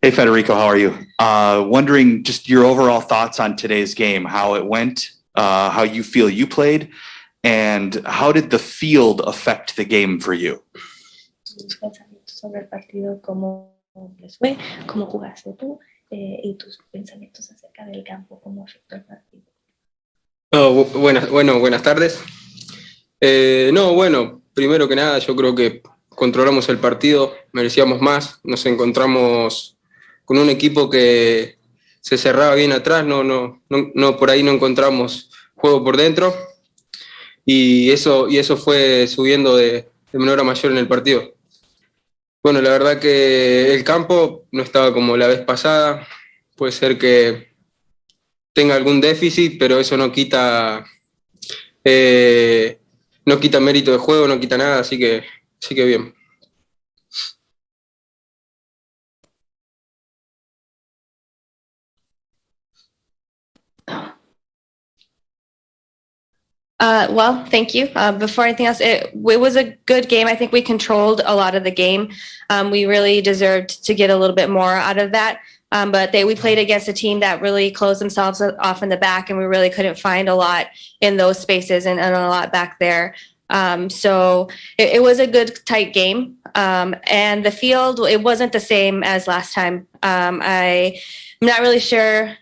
Hey, Federico, how are you? Wondering just your overall thoughts on today's game, how it went, how you feel you played, and how did the field affect the game for you? Tus pensamientos sobre el partido, cómo les fue, cómo jugaste tú y tus pensamientos acerca del campo, cómo afectó el partido. Buenas tardes. Primero que nada, yo creo que controlamos el partido, merecíamos más, nos encontramos con un equipo que se cerraba bien atrás, por ahí no encontramos juego por dentro y eso fue subiendo de menor a mayor en el partido. Bueno, la verdad que el campo no estaba como la vez pasada, puede ser que tenga algún déficit, pero eso no quita mérito de juego, no quita nada, así que bien. Well, thank you. Before anything else, it was a good game. I think we controlled a lot of the game. We really deserved to get a little bit more out of that. But we played against a team that really closed themselves off in the back, and we really couldn't find a lot in those spaces and a lot back there. So it was a good, tight game. And the field, it wasn't the same as last time. I'm not really sure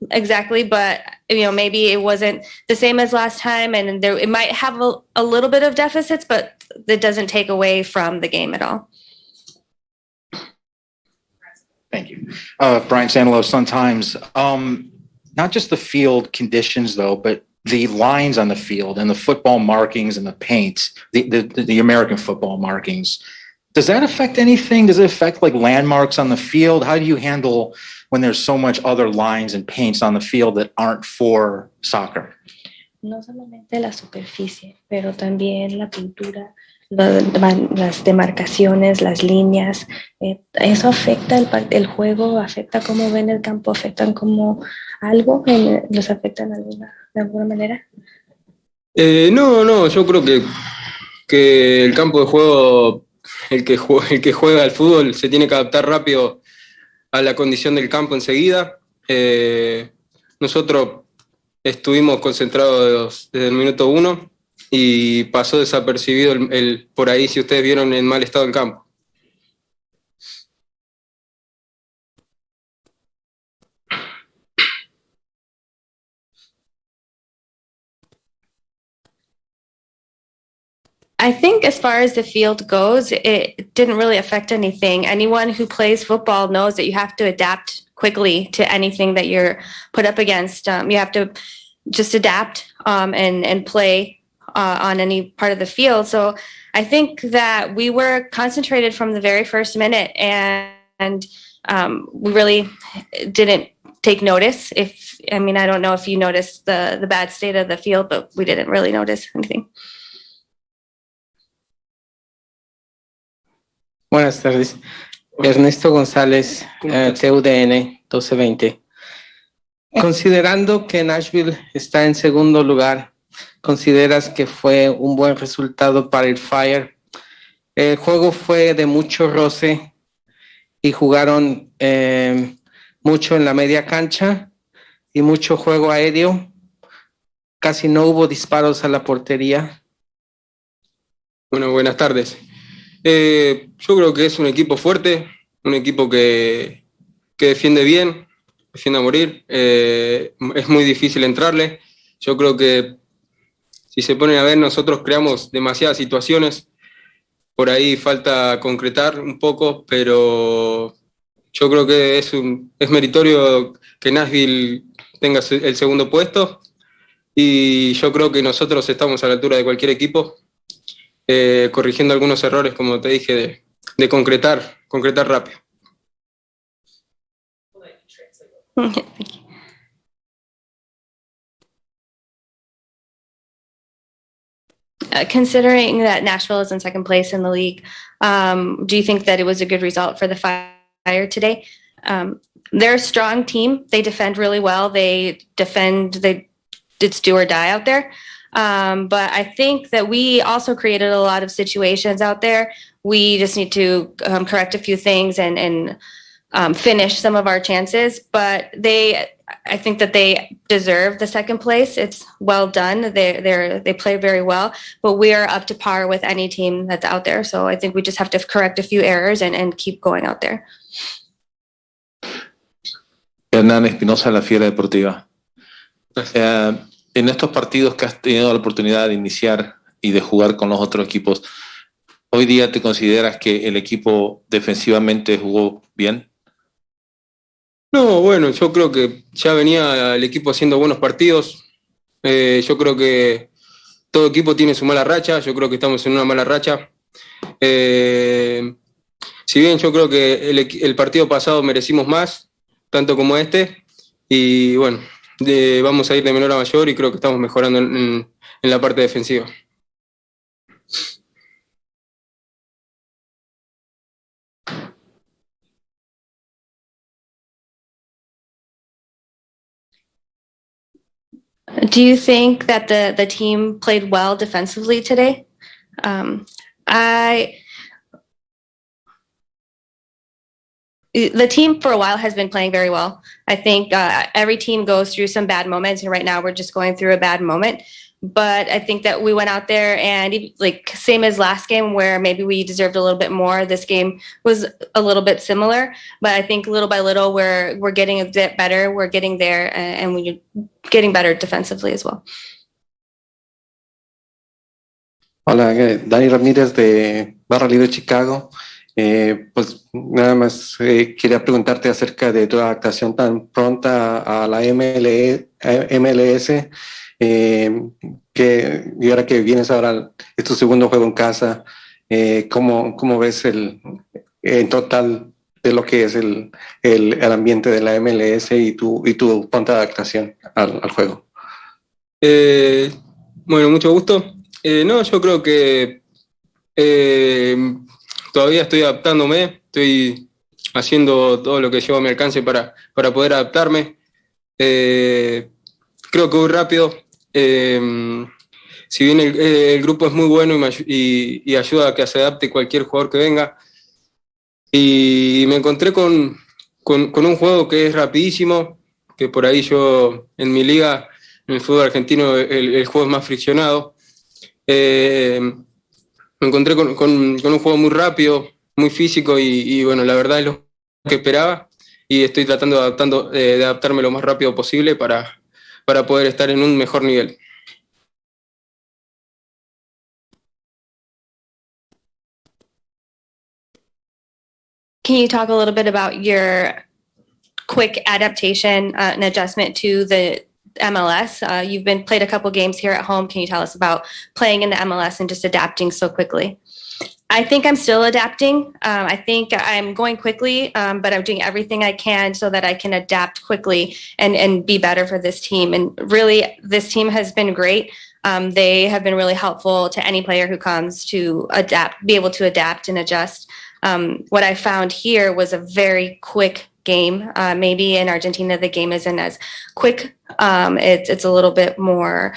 exactly, but maybe it wasn't the same as last time, and it might have a little bit of deficits, but that doesn't take away from the game at all. Thank you. Brian Sandelow, Sun-Times. Not just the field conditions, though, but the lines on the field and the football markings and the paints, the American football markings. Does that affect anything? Does it affect like landmarks on the field? How do you handle when there's so much other lines and paints on the field that aren't for soccer? No solamente la superficie, pero también la pintura, las demarcaciones, las líneas. ¿Eso afecta el juego? ¿Afecta cómo ven el campo? ¿Afectan como algo? ¿Los afectan de alguna manera? No, yo creo que el campo de juego, el que juega al fútbol se tiene que adaptar rápido a la condición del campo enseguida. Nosotros estuvimos concentrados desde el minuto 1 y pasó desapercibido por ahí, si ustedes vieron, el mal estado del campo. I think as far as the field goes, it didn't really affect anything. Anyone who plays football knows that you have to adapt quickly to anything that you're put up against. You have to just adapt and play on any part of the field. So I think that we were concentrated from the very first minute, and we really didn't take notice. I don't know if you noticed the bad state of the field, but we didn't really notice anything. Buenas tardes. Ernesto González, TUDN 1220. Considerando que Nashville está en segundo lugar, ¿consideras que fue un buen resultado para el Fire? El juego fue de mucho roce y jugaron mucho en la media cancha y mucho juego aéreo. Casi no hubo disparos a la portería. Bueno, buenas tardes. Yo creo que es un equipo fuerte, un equipo que defiende bien, defiende a morir. Es muy difícil entrarle. Yo creo que si se ponen a ver, nosotros creamos demasiadas situaciones. Por ahí falta concretar un poco, pero yo creo que es meritorio que Nashville tenga el segundo puesto, y yo creo que nosotros estamos a la altura de cualquier equipo. Corrigiendo algunos errores, como te dije, de concretar rápido. Considering that Nashville is in second place in the league, do you think that it was a good result for the Fire today? They're a strong team. They defend really well. It's do or die out there. But I think that we also created a lot of situations out there. We just need to correct a few things and finish some of our chances, but I think that they deserve the second place. It's well done. They play very well, but we are up to par with any team that's out there. So I think we just have to correct a few errors and keep going out there. Hernán Espinosa, La Fiera Deportiva. En estos partidos que has tenido la oportunidad de iniciar y de jugar con los otros equipos, ¿hoy día te consideras que el equipo defensivamente jugó bien? No, bueno, yo creo que ya venía el equipo haciendo buenos partidos. Yo creo que todo equipo tiene su mala racha. Yo creo que estamos en una mala racha. Si bien yo creo que el partido pasado merecimos más, tanto como este, y bueno, vamos a ir de menor a mayor y creo que estamos mejorando en la parte defensiva. Do you think that the team played well defensively today? The team for a while has been playing very well. I think every team goes through some bad moments, and right now we're just going through a bad moment. But I think that we went out there and like same as last game where maybe we deserved a little bit more. This game was a little bit similar, but I think little by little we're getting a bit better. We're getting there, and we're getting better defensively as well. Hola, Dani Ramírez de Barra Libre Chicago. Pues nada más quería preguntarte acerca de tu adaptación tan pronta a la MLS, y ahora que vienes ahora, es tu segundo juego en casa, ¿cómo ves en total de lo que es el ambiente de la MLS y tu pronta adaptación al juego? Bueno, mucho gusto. No, yo creo que todavía estoy adaptándome, estoy haciendo todo lo que llevo a mi alcance para poder adaptarme. Creo que voy rápido. Si bien el grupo es muy bueno y ayuda a que se adapte cualquier jugador que venga. Y me encontré con un juego que es rapidísimo, que por ahí yo en mi liga, en el fútbol argentino, el juego es más friccionado. Me encontré con un juego muy rápido, muy físico y bueno, la verdad es lo que esperaba y estoy tratando de adaptarme lo más rápido posible para poder estar en un mejor nivel. Can you talk a little bit about your quick adaptation and adjustment to the MLS? You've played a couple games here at home. Can you tell us about playing in the MLS and just adapting so quickly? I think I'm still adapting. I think I'm going quickly, but I'm doing everything I can so that I can adapt quickly and be better for this team. And really, this team has been great. They have been really helpful to any player who comes to be able to adapt and adjust. What I found here was a very quick game. Maybe in Argentina, the game isn't as quick. It's a little bit more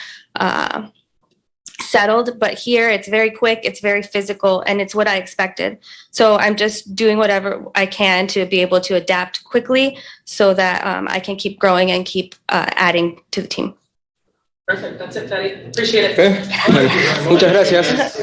settled, but here it's very quick, it's very physical, and it's what I expected. So I'm just doing whatever I can to be able to adapt quickly so that I can keep growing and keep adding to the team. Perfect. That's it, Teddy. Appreciate it. Muchas gracias.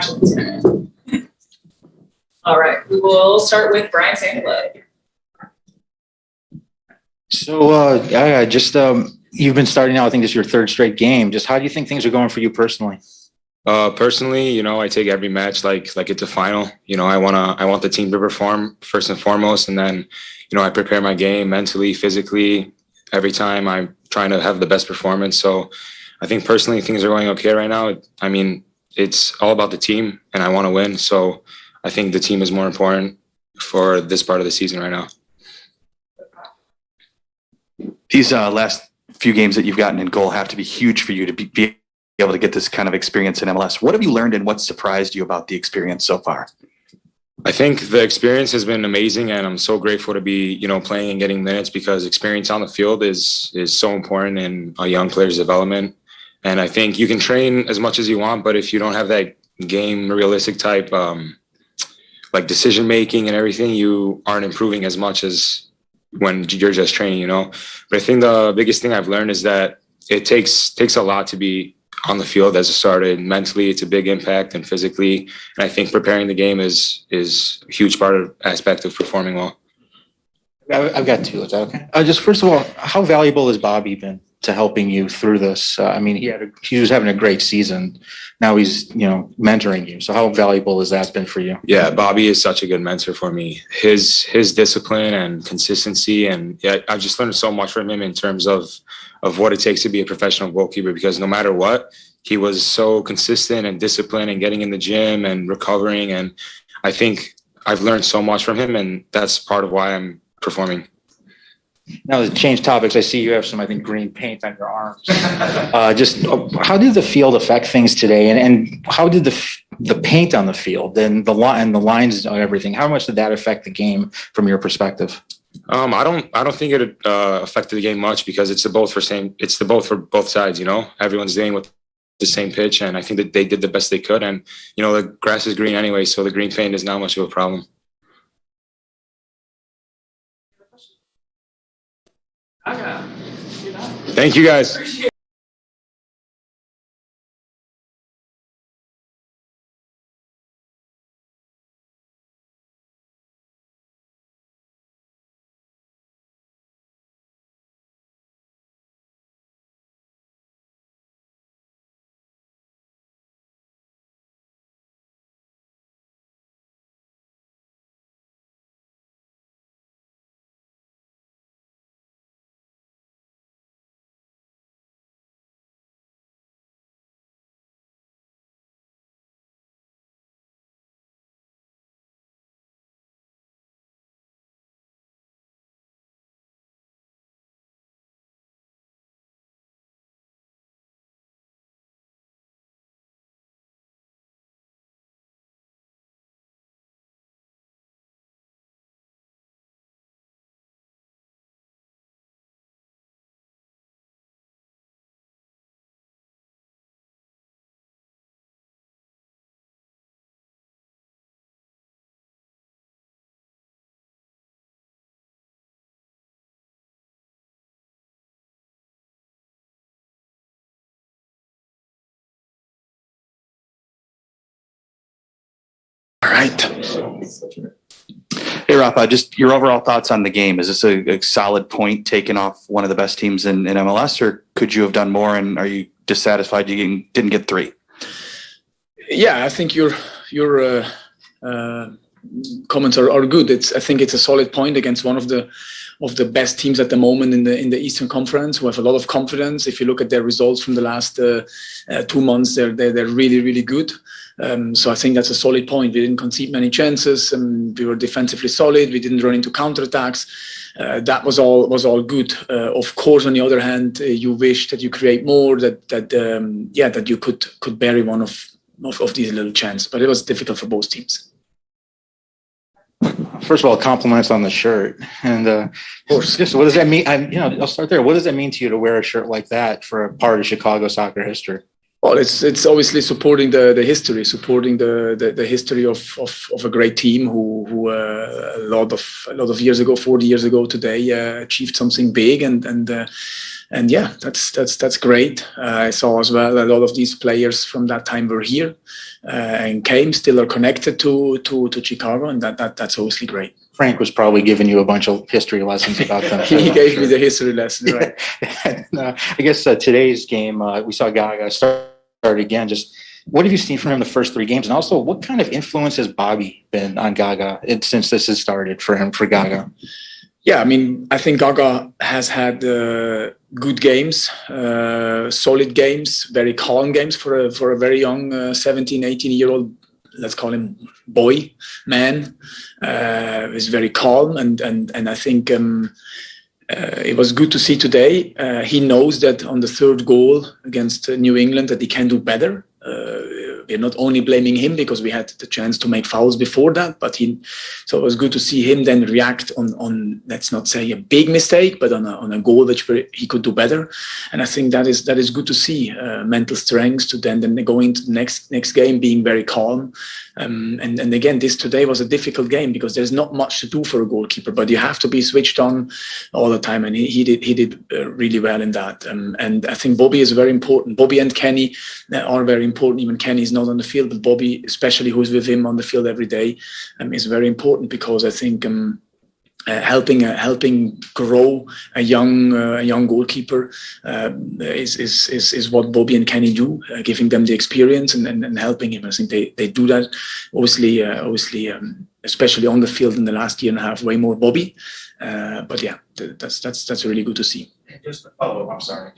reactions here. All right, we will start with Brian Sandler. So, you've been starting out. I think this is your third straight game. Just how do you think things are going for you personally? Personally, I take every match like it's a final. I want the team to perform first and foremost, and then, I prepare my game mentally, physically. Every time I'm trying to have the best performance. So, I think personally things are going okay right now. I mean, it's all about the team, and I want to win. So, I think the team is more important for this part of the season right now. These last few games that you've gotten in goal have to be huge for you to be able to get this kind of experience in MLS. What have you learned and what surprised you about the experience so far? I think the experience has been amazing, and I'm so grateful to be, playing and getting minutes, because experience on the field is so important in a young player's development. And I think you can train as much as you want, but if you don't have that game realistic type, like decision making and everything, you aren't improving as much as when you're just training, But I think the biggest thing I've learned is that it takes a lot to be on the field as a starter. Mentally, it's a big impact, and physically. And I think preparing the game is a huge aspect of performing well. I've got two. Is that okay? Just first of all, how valuable has Bobby been to helping you through this? He was having a great season. Now he's, mentoring you. So how valuable has that been for you? Yeah, Bobby is such a good mentor for me. His discipline and consistency, and I've just learned so much from him in terms of what it takes to be a professional goalkeeper, because no matter what, he was so consistent and disciplined and getting in the gym and recovering. And I think I've learned so much from him, and that's part of why I'm performing. Now, to change topics, I see you have some, I think, green paint on your arms. How did the field affect things today, and how did the paint on the field and the lines and everything? How much did that affect the game from your perspective? I don't think it affected the game much, because it's the both for both sides. Everyone's dealing with the same pitch, and I think that they did the best they could. And the grass is green anyway, so the green paint is not much of a problem. Thank you, guys. All right. Hey, Rafa, just your overall thoughts on the game. Is this a solid point taken off one of the best teams in MLS, or could you have done more? And are you dissatisfied you didn't get 3? Yeah, I think your comments are good. I think it's a solid point against one of the best teams at the moment in the Eastern Conference, who have a lot of confidence. If you look at their results from the last 2 months, they're really, really good. So I think that's a solid point. We didn't concede many chances, and we were defensively solid. We didn't run into counterattacks. That was all good. Of course, on the other hand, you wish that you create more, that you could bury one of these little chances. But it was difficult for both teams. First of all, compliments on the shirt, and of course, just what does that mean? I'll start there. What does that mean to you to wear a shirt like that for a part of Chicago soccer history? Well, it's obviously supporting the history, supporting the history of a great team who a lot of years ago, 40 years ago today, achieved something big, and And yeah, that's great. I saw as well a lot of these players from that time were here and still are connected to Chicago, and that's obviously great. Frank was probably giving you a bunch of history lessons about them. He gave me the history lesson, right? And, I guess today's game, we saw Gaga start again. Just what have you seen from him the first 3 games? And also, what kind of influence has Bobby been on Gaga since this has started for Gaga? Yeah, I mean, I think Gaga has had good games, solid games, very calm games for a very young 17, 18-year-old, let's call him man. Is very calm, and I think it was good to see today. He knows that on the 3rd goal against New England that he can do better. We're not only blaming him because we had the chance to make fouls before that, so it was good to see him then react on let's not say a big mistake, but on a goal which he could do better. And I think that is good to see mental strength to then go into the next game being very calm. And again, this today was a difficult game because there's not much to do for a goalkeeper, but you have to be switched on all the time, and he did really well in that. And I think Bobby is very important. Bobby and Kenny are very important. Even Kenny is not on the field, but Bobby, especially who's with him on the field every day, is very important because I think helping grow a young goalkeeper is what Bobby and Kenny do, giving them the experience and helping him. I think they do that obviously, especially on the field in the last year and a half, way more Bobby. But yeah, that's really good to see. Just I'm sorry.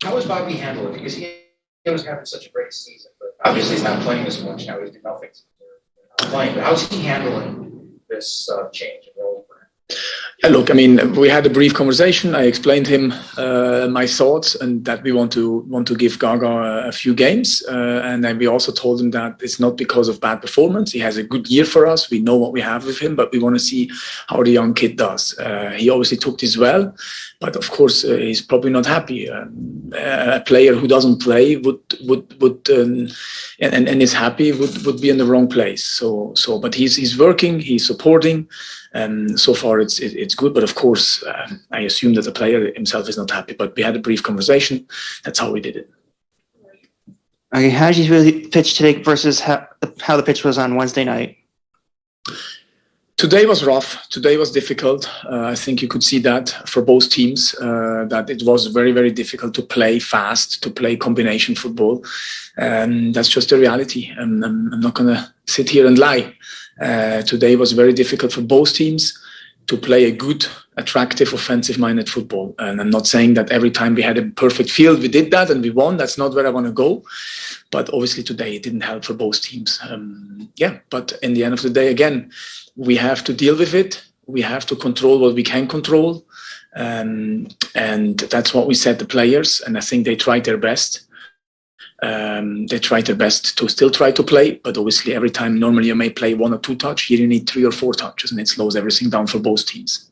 How was Bobby handling it? Because he was having such a great season, but obviously he's not playing this much now. He's developing. Playing, but how's he handling this change in role for him? Yeah, look, I mean, we had a brief conversation. I explained him my thoughts and that we want to give Gaga a few games. And then we also told him that it's not because of bad performance. He has a good year for us. We know what we have with him, but we want to see how the young kid does. He obviously took this well, but of course he's probably not happy. A player who doesn't play and is happy would be in the wrong place. So, but he's working. He's supporting. So far, it's good, but of course, I assume that the player himself is not happy. But we had a brief conversation. That's how we did it. Okay, how did you really pitch today versus how the pitch was on Wednesday night? Today was rough. Today was difficult. I think you could see that for both teams, that it was very, very difficult to play fast, to play combination football. That's just the reality. I'm not going to sit here and lie. Today was very difficult for both teams to play a good, attractive, offensive-minded football. And I'm not saying that every time we had a perfect field, we did that and we won. That's not where I want to go. But obviously today it didn't help for both teams. But in the end of the day, again, we have to deal with it. We have to control what we can control. And that's what we said to players. And I think they tried their best. They tried their best to still try to play, but obviously every time normally you may play 1 or 2 touch, here you need 3 or 4 touches, and it slows everything down for both teams.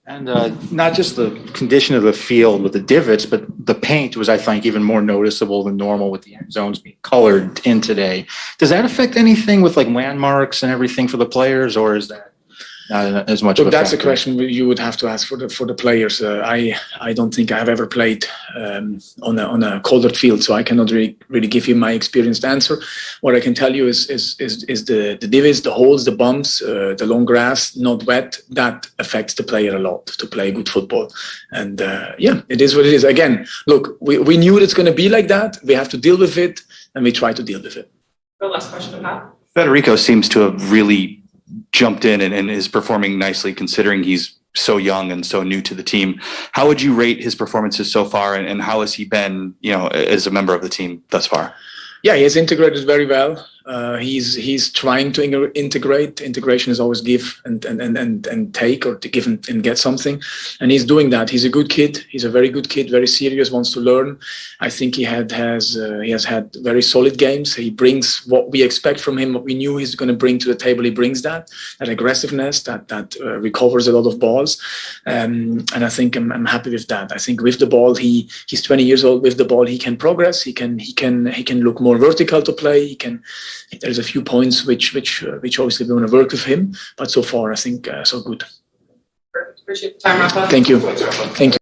And not just the condition of the field with the divots, but the paint was, I think, even more noticeable than normal with the end zones being colored in today. Does that affect anything with like landmarks and everything for the players, or is that not as much? Look, that's a question you would have to ask for the players. I don't think I have ever played on a colored field, so I cannot really give you my experienced answer. What I can tell you is the divots, the holes, the bumps, the long grass, not wet. That affects the player a lot to play good football. And it is what it is. Again, look, we knew it's going to be like that. We have to deal with it, and we try to deal with it. The last question about Federico seems to have really jumped in and is performing nicely considering he's so young and so new to the team. How would you rate his performances so far, and how has he been, as a member of the team thus far? Yeah, he has integrated very well. He's trying to integrate. Integration is always give and take, or to give and get something, and he's doing that. He's a good kid. He's a very good kid, very serious, wants to learn. I think he has had very solid games. He brings what we expect from him, what we knew he's going to bring to the table. He brings that aggressiveness, that recovers a lot of balls, and I think I'm happy with that. I think with the ball, he's 20 years old. With the ball, he can progress. He can look more vertical to play. There's a few points which obviously we want to work with him, but so far I think so good. Perfect. Appreciate the time, Rafa. Thank you. Thank you.